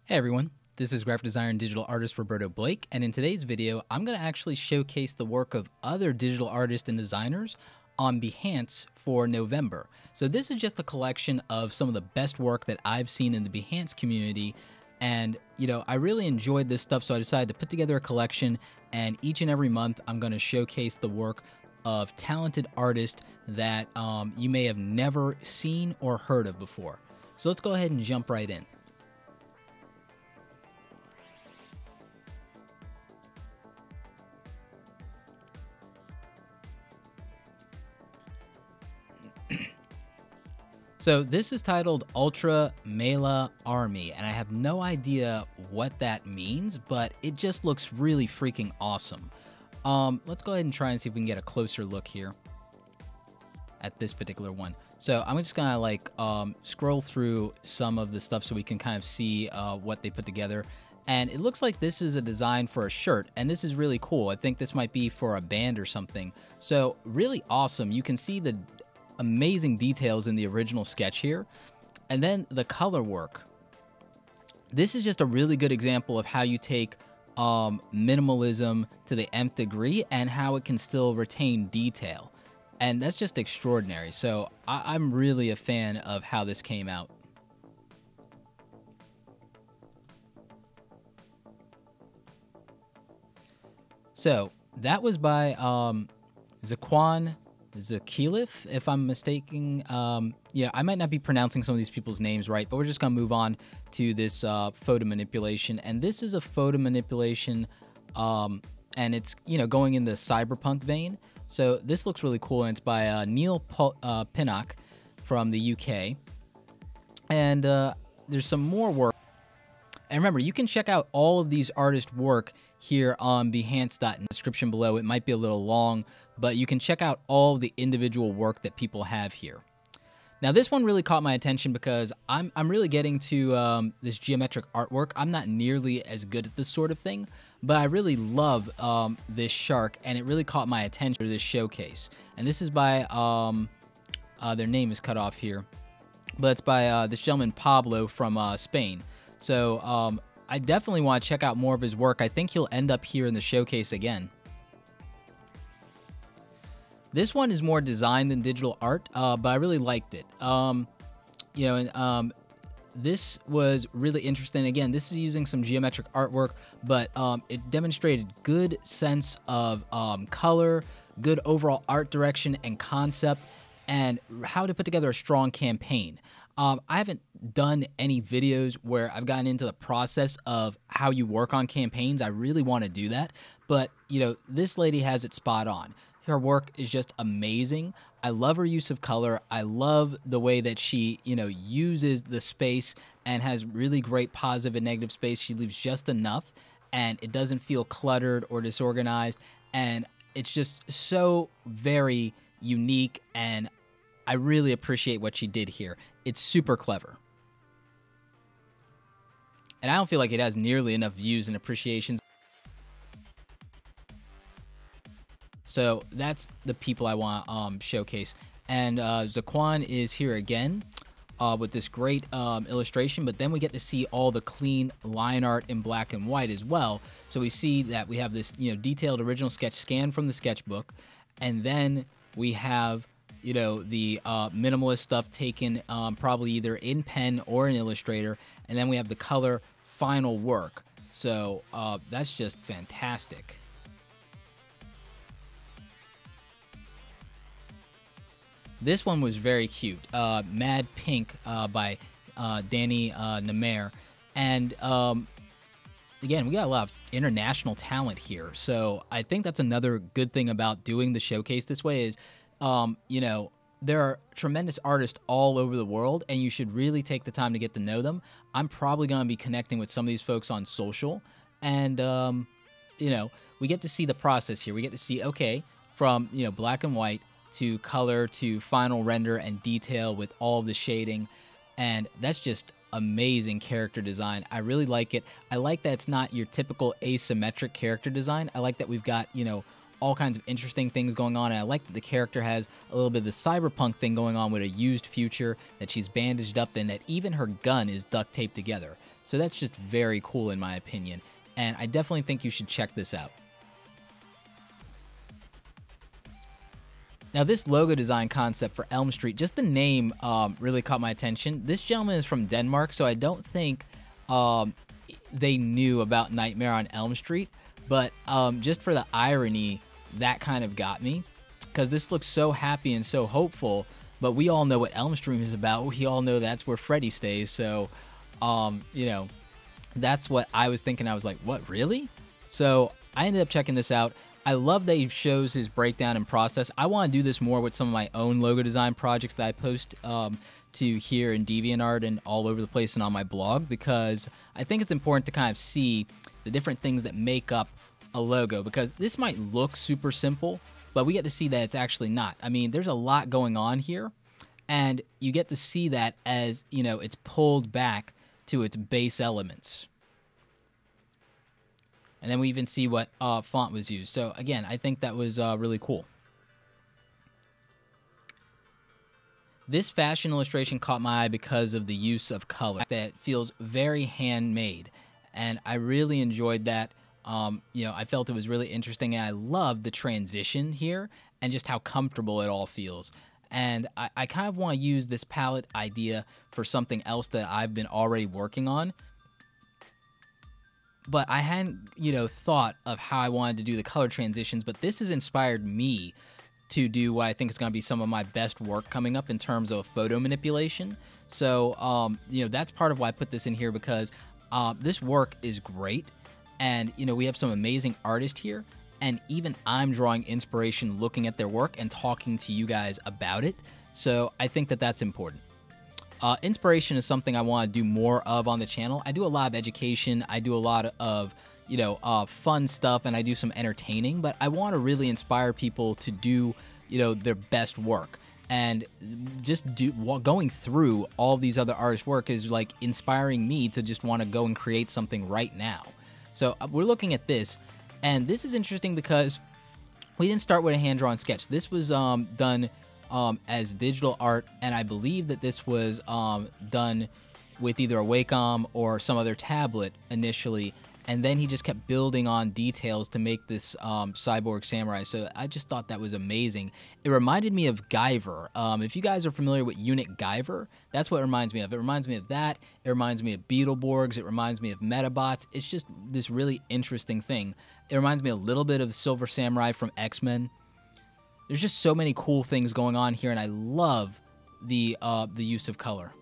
Hey everyone, this is graphic designer and digital artist Roberto Blake, and in today's video, I'm going to actually showcase the work of other digital artists and designers on Behance for November. So this is just a collection of some of the best work that I've seen in the Behance community, and I really enjoyed this stuff, so I decided to put together a collection, and each and every month I'm going to showcase the work of talented artists that you may have never seen or heard of before. So let's go ahead and jump right in. So this is titled Ultra Mela Army, and I have no idea what that means, but it just looks really freaking awesome. Let's go ahead and try and see if we can get a closer look here at this particular one. So I'm just gonna scroll through some of the stuff so we can kind of see what they put together. And it looks like this is a design for a shirt, and this is really cool. I think this might be for a band or something. So really awesome. You can see the amazing details in the original sketch here, and then the color work. This is just a really good example of how you take minimalism to the nth degree and how it can still retain detail, and that's just extraordinary. So I'm really a fan of how this came out. So that was by Zaquan Zakilif, if I'm mistaken. Yeah, I might not be pronouncing some of these people's names right, but we're just going to move on to this photo manipulation. And this is a photo manipulation, and it's, going in the cyberpunk vein. So this looks really cool, and it's by Neil Pinnock from the UK. And there's some more work. And remember, you can check out all of these artists' work here on Behance. In the description below. It might be a little long, but you can check out all the individual work that people have here. Now, this one really caught my attention because I'm really getting to this geometric artwork. I'm not nearly as good at this sort of thing, but I really love this shark, and it really caught my attention to this showcase. And this is by, their name is cut off here, but it's by this gentleman Pablo from Spain. So I definitely want to check out more of his work. I think he'll end up here in the showcase again. This one is more design than digital art, but I really liked it. This was really interesting. Again, this is using some geometric artwork, but it demonstrated good sense of color, good overall art direction and concept, and how to put together a strong campaign. I haven't done any videos where I've gotten into the process of how you work on campaigns. I really want to do that, but this lady has it spot on. Her work is just amazing. I love her use of color. I love the way that she, uses the space and has really great positive and negative space. She leaves just enough, and it doesn't feel cluttered or disorganized, and it's just so very unique, and I really appreciate what she did here. It's super clever. And I don't feel like it has nearly enough views and appreciations. So that's the people I want to showcase. And Zaquan is here again with this great illustration, but then we get to see all the clean line art in black and white as well. So we see that we have this detailed original sketch scanned from the sketchbook, and then we have the minimalist stuff taken probably either in pen or in Illustrator, and then we have the color final work. So that's just fantastic. This one was very cute. Mad Pink by Danny Namer. And again, we got a lot of international talent here. So I think that's another good thing about doing the showcase this way is, there are tremendous artists all over the world, and you should really take the time to get to know them. I'm probably going to be connecting with some of these folks on social, and, we get to see the process here. We get to see, okay, from, black and white to color to final render and detail with all of the shading, and that's just amazing character design. I really like it. I like that it's not your typical asymmetric character design. I like that we've got, all kinds of interesting things going on. And I like that the character has a little bit of the cyberpunk thing going on with a used future, that she's bandaged up, and that even her gun is duct taped together. So that's just very cool in my opinion. And I definitely think you should check this out. Now, this logo design concept for Elm Street, just the name really caught my attention. This gentleman is from Denmark, so I don't think they knew about Nightmare on Elm Street. But just for the irony, that kind of got me, because this looks so happy and so hopeful. But we all know what Elm Street is about. We all know that's where Freddy stays. So, you know, that's what I was thinking. I was like, what, really? So I ended up checking this out. I love that he shows his breakdown and process. I want to do this more with some of my own logo design projects that I post to here in DeviantArt and all over the place and on my blog, because I think it's important to kind of see the different things that make up a logo, because this might look super simple, but we get to see that it's actually not. I mean, there's a lot going on here, and you get to see that as, you know, it's pulled back to its base elements. And then we even see what font was used. So, again, I think that was really cool. This fashion illustration caught my eye because of the use of color. That feels very handmade. And I really enjoyed that. You know, I felt it was really interesting. And I love the transition here and just how comfortable it all feels. And I kind of want to use this palette idea for something else that I've been already working on. But I hadn't, you know, thought of how I wanted to do the color transitions, but this has inspired me to do what I think is going to be some of my best work coming up in terms of photo manipulation. So, you know, that's part of why I put this in here, because this work is great. And, you know, we have some amazing artists here, and even I'm drawing inspiration looking at their work and talking to you guys about it. So I think that that's important. Inspiration is something I want to do more of on the channel. I do a lot of education. I do a lot of, you know, fun stuff, and I do some entertaining, but I want to really inspire people to do, you know, their best work. And just going through all these other artists' work is like inspiring me to just want to go and create something right now. So we're looking at this, and this is interesting because we didn't start with a hand-drawn sketch. This was done as digital art, and I believe that this was done with either a Wacom or some other tablet initially, and then he just kept building on details to make this cyborg samurai. So I just thought that was amazing. It reminded me of Guyver. If you guys are familiar with Unit Guyver, that's what it reminds me of. It reminds me of that. It reminds me of Beetleborgs. It reminds me of Metabots. It's just this really interesting thing. It reminds me a little bit of Silver Samurai from X-Men. There's just so many cool things going on here, and I love the use of color.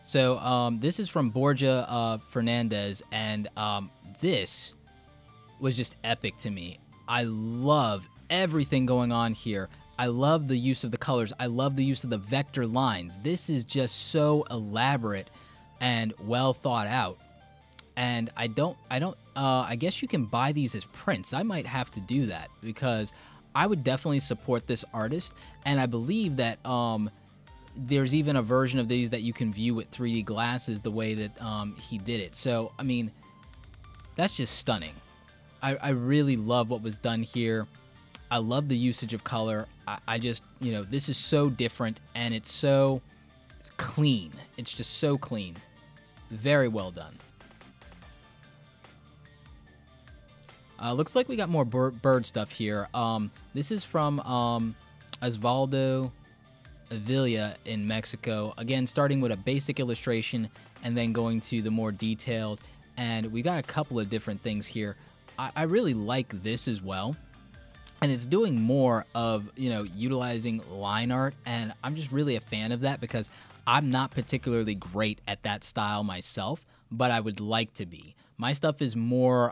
So this is from Borja Fernandez, and this was just epic to me. I love everything going on here. I love the use of the colors. I love the use of the vector lines. This is just so elaborate and well thought out. And I guess you can buy these as prints. I might have to do that, because I would definitely support this artist. And I believe that there's even a version of these that you can view with 3D glasses the way that he did it. So, I mean, that's just stunning. I really love what was done here. I love the usage of color. I just, you know, this is so different, and it's so clean. It's just so clean. Very well done. Looks like we got more bird stuff here. This is from Osvaldo Avila in Mexico. Again, starting with a basic illustration and then going to the more detailed. And we got a couple of different things here. I really like this as well. And it's doing more of, you know, utilizing line art. And I'm just really a fan of that, because I'm not particularly great at that style myself, but I would like to be. My stuff is more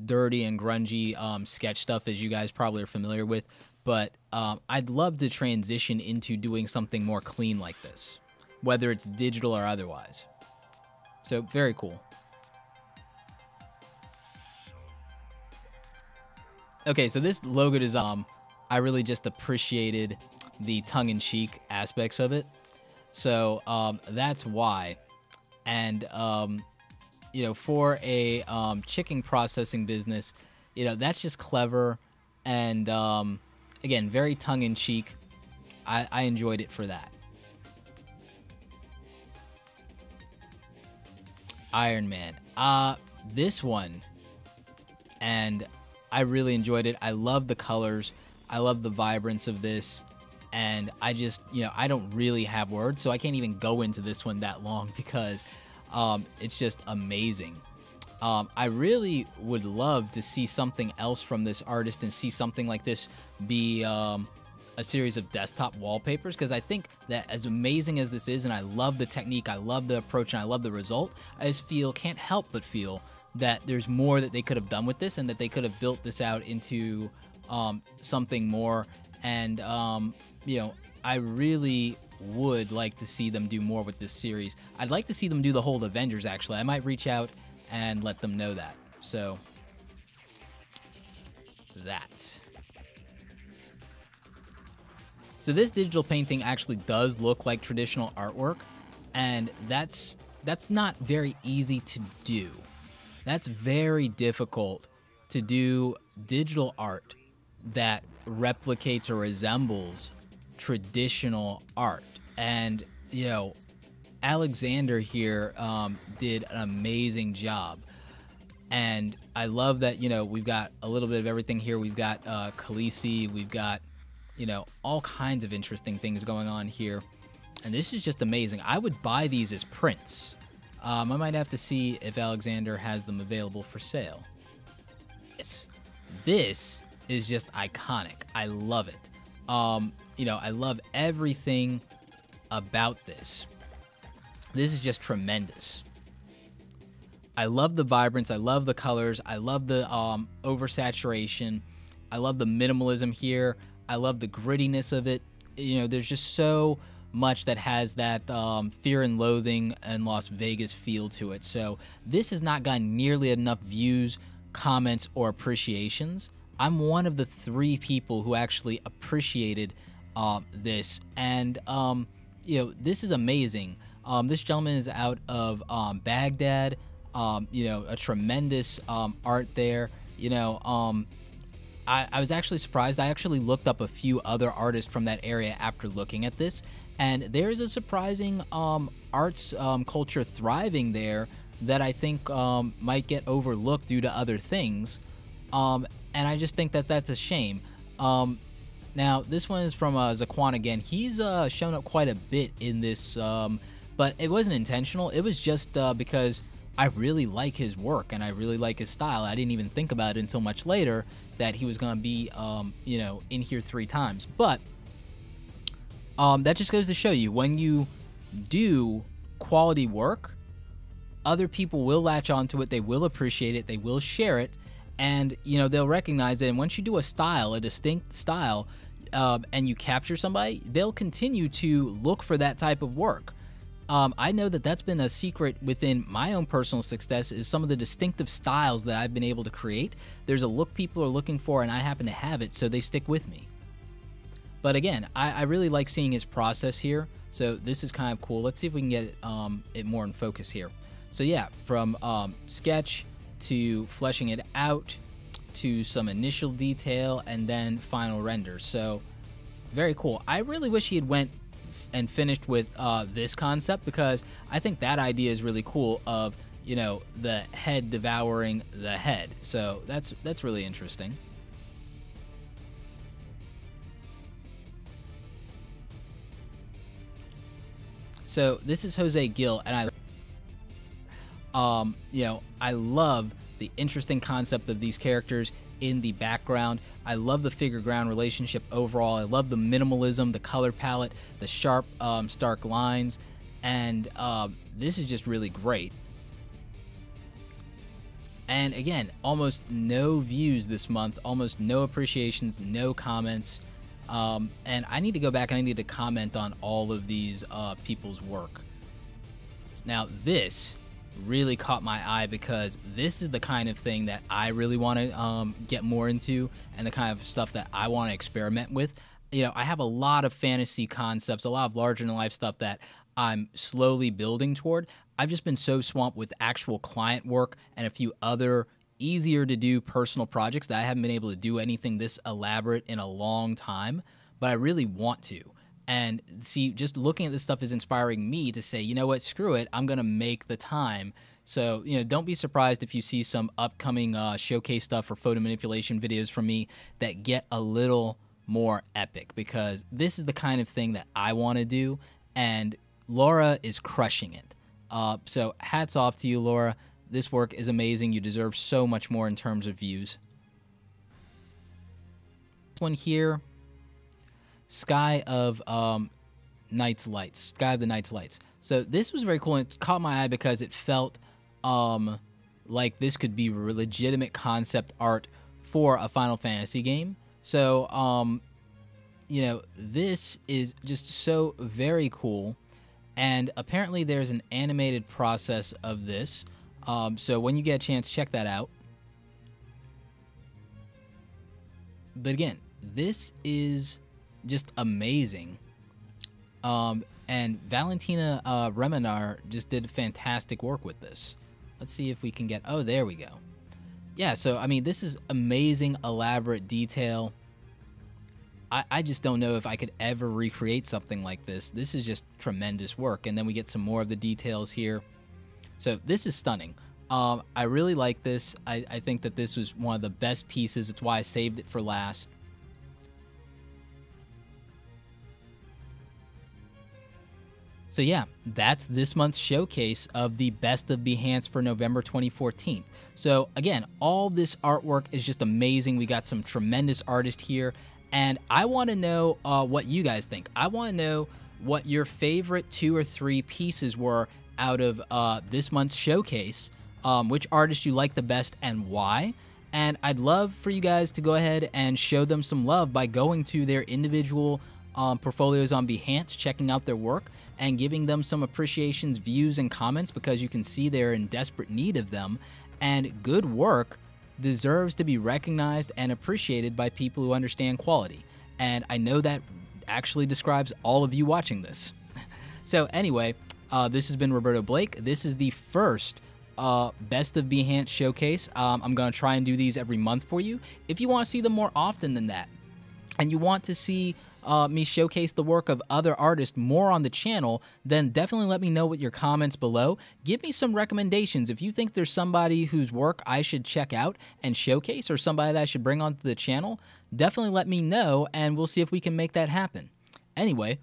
dirty and grungy sketch stuff, as you guys probably are familiar with. But I'd love to transition into doing something more clean like this, whether it's digital or otherwise. So, very cool. Okay, so this logo design, I really just appreciated the tongue-in-cheek aspects of it. So, that's why. And, for a chicken processing business, that's just clever, and again, very tongue in cheek. I enjoyed it for that. Iron Man. This one, and I really enjoyed it. I love the colors. I love the vibrance of this. And I just, I don't really have words, so I can't even go into this one that long because it's just amazing. I really would love to see something else from this artist and see something like this be a series of desktop wallpapers, because I think that as amazing as this is, and I love the technique, I love the approach, and I love the result, I just can't help but feel that there's more that they could have done with this, and that they could have built this out into something more. And I really would like to see them do more with this series. I'd like to see them do the whole Avengers, actually. I might reach out and let them know that. So, that. So this digital painting actually does look like traditional artwork, and that's not very easy to do. That's very difficult to do digital art that replicates or resembles traditional art. And Alexander here did an amazing job, and I love that we've got a little bit of everything here. We've got Khaleesi, we've got all kinds of interesting things going on here, and this is just amazing. I would buy these as prints. I might have to see if Alexander has them available for sale. This is just iconic. I love it. I love everything about this. This is just tremendous. I love the vibrance. I love the colors. I love the oversaturation. I love the minimalism here. I love the grittiness of it. There's just so much that has that Fear and Loathing in Las Vegas feel to it. So this has not gotten nearly enough views, comments, or appreciations. I'm one of the 3 people who actually appreciated this, and this is amazing. This gentleman is out of Baghdad. A tremendous art there. I was actually surprised. I actually looked up a few other artists from that area after looking at this, and there's a surprising arts culture thriving there that I think might get overlooked due to other things. And I just think that that's a shame. Now, this one is from Zaquan again. He's shown up quite a bit in this, but it wasn't intentional. It was just because I really like his work and I really like his style. I didn't even think about it until much later that he was going to be, in here 3 times. But that just goes to show you, when you do quality work, other people will latch onto it. They will appreciate it. They will share it. And, they'll recognize it. And once you do a distinct style, and you capture somebody, they'll continue to look for that type of work. I know that that's been a secret within my own personal success, is some of the distinctive styles that I've been able to create. There's a look people are looking for, and I happen to have it, so they stick with me. But again, I really like seeing his process here, so this is kind of cool. Let's see if we can get it more in focus here. So yeah, from sketch to fleshing it out to some initial detail and then final render. So very cool. I really wish he had went and finished with this concept, because I think that idea is really cool, of the head devouring the head. So that's really interesting. So this is Jose Gil, and I love the interesting concept of these characters in the background. I love the figure-ground relationship overall. I love the minimalism, the color palette, the sharp, stark lines, and this is just really great. And again, almost no views this month, almost no appreciations, no comments. And I need to go back and I need to comment on all of these people's work. Now, this really caught my eye, because this is the kind of thing that I really want to get more into, and the kind of stuff that I want to experiment with. I have a lot of fantasy concepts, a lot of larger-than-life stuff that I'm slowly building toward. I've just been so swamped with actual client work and a few other easier to do personal projects that I haven't been able to do anything this elaborate in a long time, but I really want to. And see, just looking at this stuff is inspiring me to say, you know what, screw it, I'm going to make the time. So, don't be surprised if you see some upcoming showcase stuff or photo manipulation videos from me that get a little more epic, because this is the kind of thing that I want to do, and Laura is crushing it. So hats off to you, Laura. This work is amazing. You deserve so much more in terms of views. This one here, Sky of Night's Lights. Sky of the Night's Lights. So this was very cool, and it caught my eye because it felt like this could be legitimate concept art for a Final Fantasy game. So, this is just so very cool. And apparently there's an animated process of this. So when you get a chance, check that out. But again, this is just amazing. And Valentina Remenar just did fantastic work with this. Let's see if we can get... Oh, there we go. Yeah, so, I mean, this is amazing, elaborate detail. I just don't know if I could ever recreate something like this. This is just tremendous work. And then we get some more of the details here. So this is stunning. I really like this. I think that this was one of the best pieces. It's why I saved it for last. So yeah, that's this month's showcase of the Best of Behance for November 2014. So again, all this artwork is just amazing. We got some tremendous artists here. And I want to know what you guys think. I want to know what your favorite 2 or 3 pieces were out of this month's showcase, which artists you like the best and why. And I'd love for you guys to go ahead and show them some love by going to their individual portfolios on Behance, checking out their work, and giving them some appreciations, views, and comments, because you can see they're in desperate need of them. And good work deserves to be recognized and appreciated by people who understand quality. And I know that actually describes all of you watching this. So anyway, this has been Roberto Blake. This is the first Best of Behance showcase. I'm going to try and do these every month for you. If you want to see them more often than that, and you want to see me showcase the work of other artists more on the channel, then definitely let me know with your comments below. Give me some recommendations. If you think there's somebody whose work I should check out and showcase, or somebody that I should bring onto the channel, definitely let me know, and we'll see if we can make that happen. Anyway,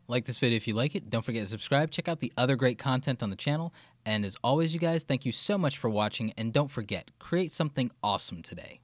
like this video if you like it. Don't forget to subscribe. Check out the other great content on the channel. And as always, you guys, thank you so much for watching, and don't forget, create something awesome today.